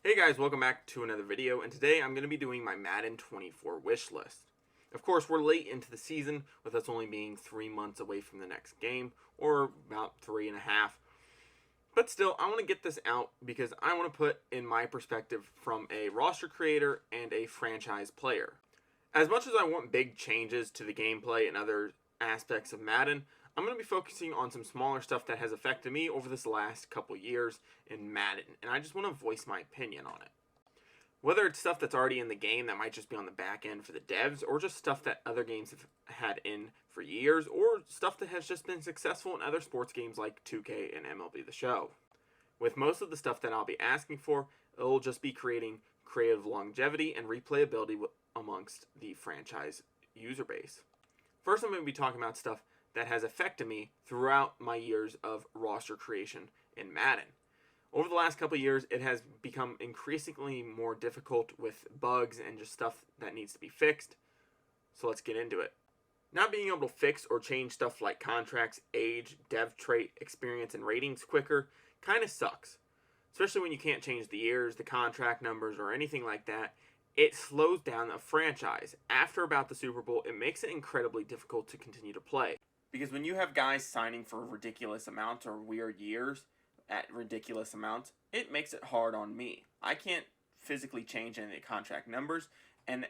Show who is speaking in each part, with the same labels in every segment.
Speaker 1: Hey guys, welcome back to another video, and today I'm going to be doing my Madden 24 wish list. Of course, we're late into the season, with us only being 3 months away from the next game, or about 3.5. But still, I want to get this out because I want to put in my perspective from a roster creator and a franchise player. As much as I want big changes to the gameplay and other aspects of Madden, I'm going to be focusing on some smaller stuff that has affected me over this last couple years in Madden, and I just want to voice my opinion on it. Whether it's stuff that's already in the game that might just be on the back end for the devs, or just stuff that other games have had in for years, or stuff that has just been successful in other sports games like 2K and MLB The Show. With most of the stuff that I'll be asking for, it'll just be creating creative longevity and replayability amongst the franchise user base. First, I'm going to be talking about stuff that has affected me throughout my years of roster creation in Madden. Over the last couple of years, it has become increasingly more difficult with bugs and just stuff that needs to be fixed. So let's get into it. Not being able to fix or change stuff like contracts, age, dev trait, experience, and ratings quicker kind of sucks. Especially when you can't change the years, the contract numbers, or anything like that. It slows down a franchise. After about the Super Bowl, it makes it incredibly difficult to continue to play. Because when you have guys signing for ridiculous amounts or weird years at ridiculous amounts, it makes it hard on me. I can't physically change any of the contract numbers, and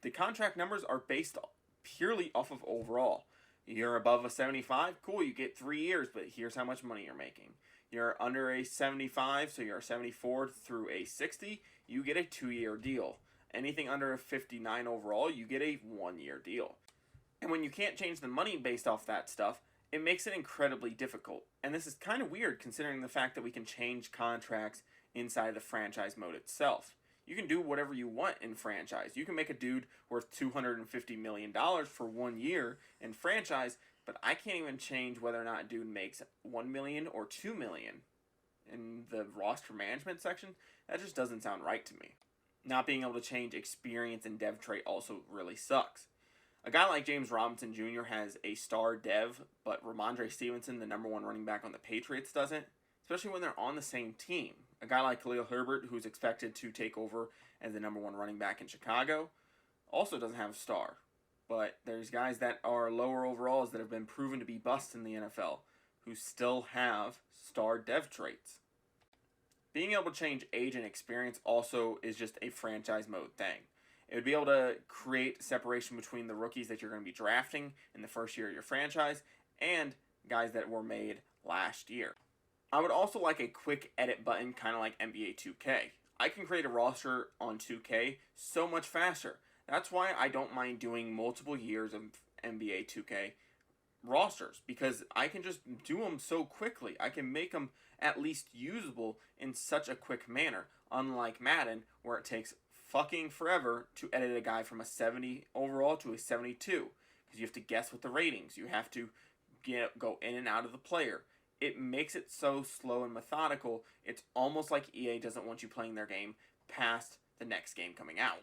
Speaker 1: the contract numbers are based purely off of overall. You're above a 75, cool, you get 3 years, but here's how much money you're making. You're under a 75, so you're a 74 through a 60, you get a 2-year deal. Anything under a 59 overall, you get a 1-year deal. And when you can't change the money based off that stuff, it makes it incredibly difficult. And this is kind of weird considering the fact that we can change contracts inside the franchise mode itself. You can do whatever you want in franchise. You can make a dude worth $250 million for 1 year in franchise, but I can't even change whether or not a dude makes $1 million or $2 million. In the roster management section, that just doesn't sound right to me. Not being able to change experience and dev trait also really sucks. A guy like James Robinson Jr. has a star dev, but Ramondre Stevenson, the #1 running back on the Patriots, doesn't, especially when they're on the same team. A guy like Khalil Herbert, who's expected to take over as the #1 running back in Chicago, also doesn't have a star. But there's guys that are lower overalls that have been proven to be busts in the NFL, who still have star dev traits. Being able to change age and experience also is just a franchise mode thing. It would be able to create separation between the rookies that you're going to be drafting in the first year of your franchise and guys that were made last year. I would also like a quick edit button, kind of like NBA 2K. I can create a roster on 2K so much faster. That's why I don't mind doing multiple years of NBA 2K rosters, because I can just do them so quickly. I can make them at least usable in such a quick manner, unlike Madden, where it takes fucking forever to edit a guy from a 70 overall to a 72, because you have to guess with the ratings. You have to go in and out of the player. It makes it so slow and methodical. It's almost like EA doesn't want you playing their game past the next game coming out.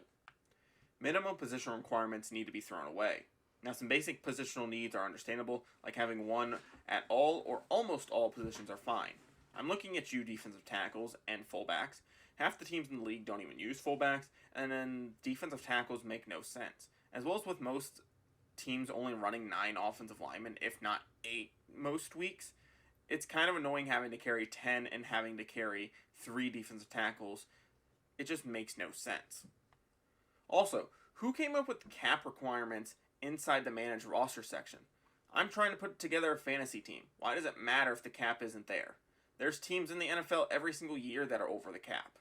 Speaker 1: Minimum position requirements need to be thrown away. Now, some basic positional needs are understandable, like having one at all or almost all positions are fine. I'm looking at you defensive tackles and fullbacks. Half the teams in the league don't even use fullbacks, and then defensive tackles make no sense. As well as with most teams only running 9 offensive linemen, if not 8 most weeks, it's kind of annoying having to carry 10 and having to carry 3 defensive tackles. It just makes no sense. Also, who came up with the cap requirements inside the managed roster section? I'm trying to put together a fantasy team. Why does it matter if the cap isn't there? There's teams in the NFL every single year that are over the cap.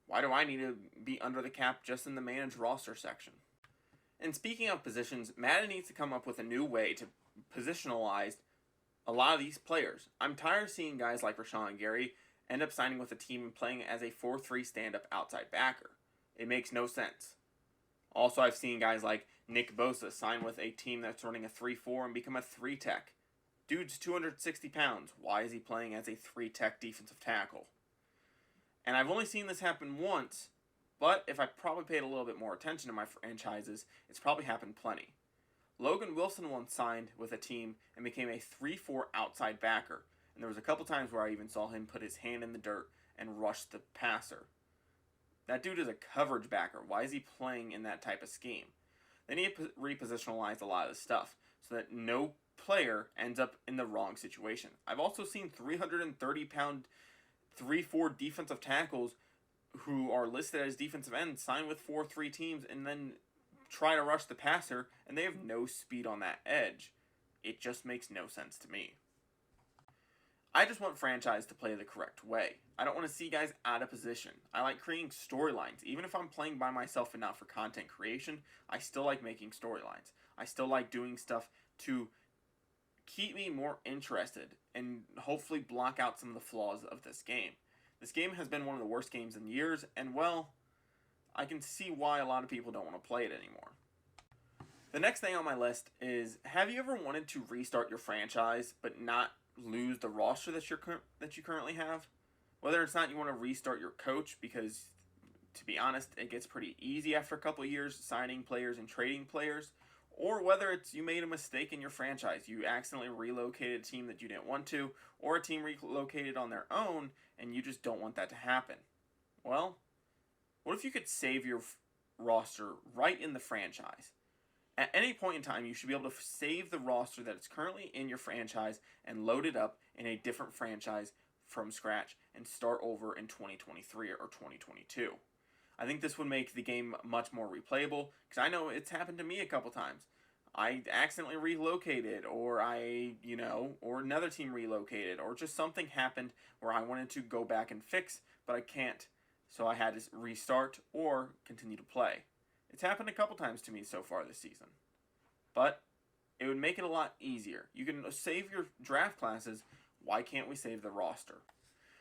Speaker 1: Why do I need to be under the cap just in the managed roster section? And speaking of positions, Madden needs to come up with a new way to positionalize a lot of these players. I'm tired of seeing guys like Rashawn Gary end up signing with a team and playing as a 4-3 stand-up outside backer. It makes no sense. Also, I've seen guys like Nick Bosa sign with a team that's running a 3-4 and become a 3-tech. Dude's 260 pounds. Why is he playing as a 3-tech defensive tackle? And I've only seen this happen once, but if I probably paid a little bit more attention to my franchises, it's probably happened plenty. Logan Wilson once signed with a team and became a 3-4 outside backer, and there was a couple times where I even saw him put his hand in the dirt and rush the passer. That dude is a coverage backer. Why is he playing in that type of scheme? They need to repositionalize a lot of the stuff so that no player ends up in the wrong situation. I've also seen 330-pound 3-4 defensive tackles who are listed as defensive ends sign with 4-3 teams and then try to rush the passer, and they have no speed on that edge. It just makes no sense to me. I just want franchise to play the correct way. I don't want to see guys out of position. I like creating storylines. Even if I'm playing by myself and not for content creation, I still like making storylines. I still like doing stuff to keep me more interested and hopefully block out some of the flaws of this game. This game has been one of the worst games in years, and well, I can see why a lot of people don't want to play it anymore. The next thing on my list is, have you ever wanted to restart your franchise but not lose the roster that you currently have? Whether it's not you want to restart your coach, because to be honest, it gets pretty easy after a couple of years signing players and trading players, or whether it's you made a mistake in your franchise, you accidentally relocated a team that you didn't want to, or a team relocated on their own and you just don't want that to happen. Well, what if you could save your roster right in the franchise? At any point in time, you should be able to save the roster that is currently in your franchise and load it up in a different franchise from scratch and start over in 2023 or 2022. I think this would make the game much more replayable, because I know it's happened to me a couple times. I accidentally relocated, or or another team relocated, or just something happened where I wanted to go back and fix, but I can't. So I had to restart or continue to play. It's happened a couple times to me so far this season. But it would make it a lot easier. You can save your draft classes. Why can't we save the roster?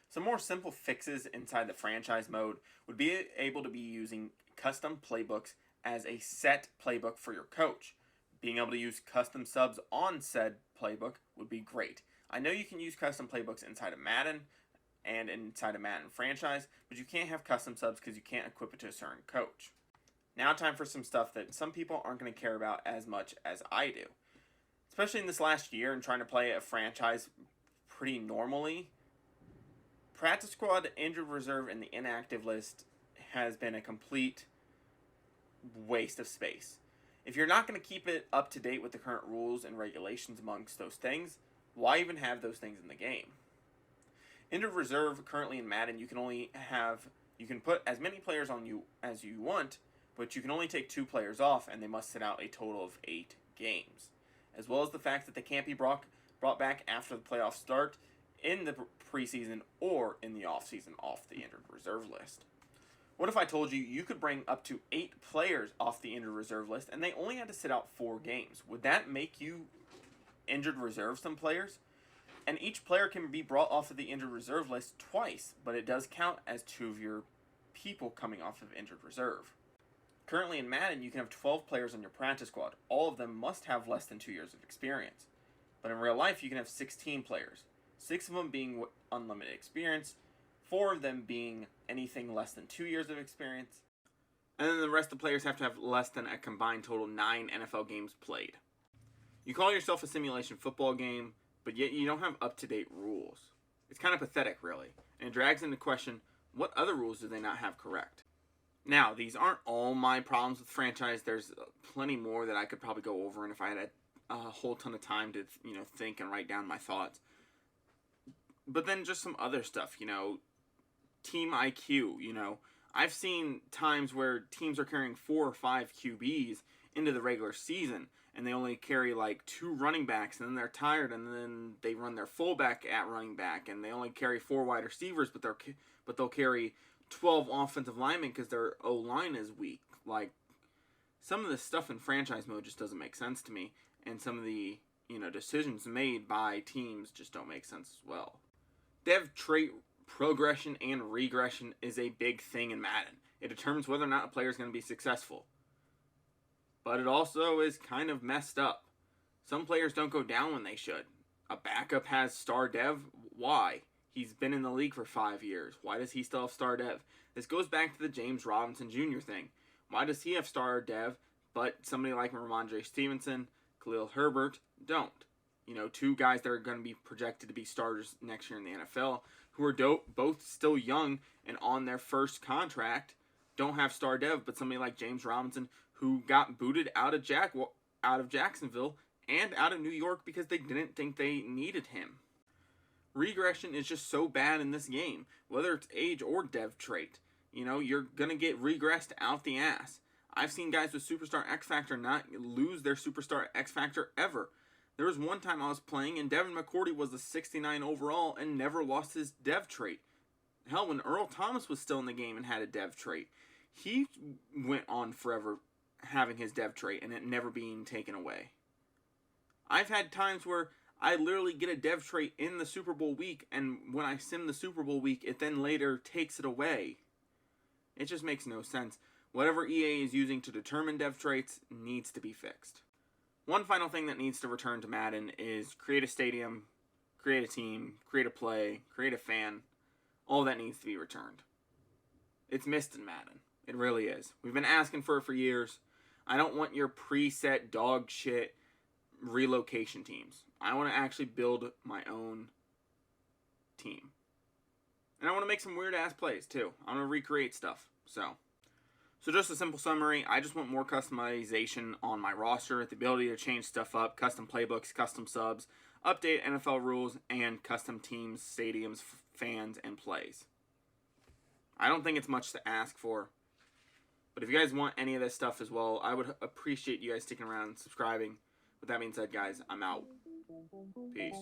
Speaker 1: Some more simple fixes inside the franchise mode would be able to be using custom playbooks as a set playbook for your coach. Being able to use custom subs on said playbook would be great. I know you can use custom playbooks inside of Madden and inside a Madden franchise, but you can't have custom subs because you can't equip it to a certain coach. Now time for some stuff that some people aren't going to care about as much as I do. Especially in this last year and trying to play a franchise pretty normally, practice squad, injured reserve, and the inactive list has been a complete waste of space. If you're not going to keep it up to date with the current rules and regulations amongst those things, why even have those things in the game? Injured reserve, currently in Madden, you can put as many players on you as you want, but you can only take 2 players off, and they must sit out a total of 8 games. As well as the fact that they can't be brought back after the playoffs start, in the preseason, or in the offseason off the injured reserve list. What if I told you you could bring up to 8 players off the injured reserve list, and they only had to sit out 4 games? Would that make you injured reserve some players? And each player can be brought off of the injured reserve list twice, but it does count as 2 of your people coming off of injured reserve. Currently in Madden, you can have 12 players on your practice squad. All of them must have less than 2 years of experience. But in real life, you can have 16 players. 6 of them being unlimited experience, 4 of them being anything less than 2 years of experience, and then the rest of the players have to have less than a combined total 9 NFL games played. You call yourself a simulation football game, but yet you don't have up-to-date rules. It's kind of pathetic, really, and it drags into question, what other rules do they not have correct? Now, these aren't all my problems with franchise. There's plenty more that I could probably go over, and if I had a whole ton of time to think and write down my thoughts. But then just some other stuff, team IQ, I've seen times where teams are carrying 4 or 5 QBs into the regular season, and they only carry like 2 running backs, and then they're tired, and then they run their fullback at running back, and they only carry 4 wide receivers, but they'll carry 12 offensive linemen because their O-line is weak. Like, some of this stuff in franchise mode just doesn't make sense to me, and some of the decisions made by teams just don't make sense as well. Dev trait progression and regression is a big thing in Madden. It determines whether or not a player is going to be successful. But it also is kind of messed up. Some players don't go down when they should. A backup has star dev. Why? He's been in the league for 5 years. Why does he still have star dev? This goes back to the James Robinson Jr. thing. Why does he have star dev, but somebody like Ramondre Stevenson, Khalil Herbert don't? 2 guys that are going to be projected to be starters next year in the NFL, who are both still young and on their first contract, don't have star dev, but somebody like James Robinson, who got booted out of Jacksonville and out of New York because they didn't think they needed him. Regression is just so bad in this game, whether it's age or dev trait. You're going to get regressed out the ass. I've seen guys with Superstar X Factor not lose their Superstar X Factor ever. There was one time I was playing and Devin McCourty was a 69 overall and never lost his dev trait. Hell, when Earl Thomas was still in the game and had a dev trait, he went on forever having his dev trait and it never being taken away. I've had times where I literally get a dev trait in the Super Bowl week, and when I sim the Super Bowl week, it then later takes it away. It just makes no sense. Whatever EA is using to determine dev traits needs to be fixed. One final thing that needs to return to Madden is create a stadium, create a team, create a play, create a fan. All that needs to be returned. It's missed in Madden. It really is. We've been asking for it for years. I don't want your preset dog shit relocation teams. I want to actually build my own team. And I want to make some weird ass plays too. I want to recreate stuff. So just a simple summary. I just want more customization on my roster, the ability to change stuff up, custom playbooks, custom subs, update NFL rules, and custom teams, stadiums, fans, and plays. I don't think it's much to ask for. But if you guys want any of this stuff as well, I would appreciate you guys sticking around and subscribing. With that being said, guys, I'm out. Peace.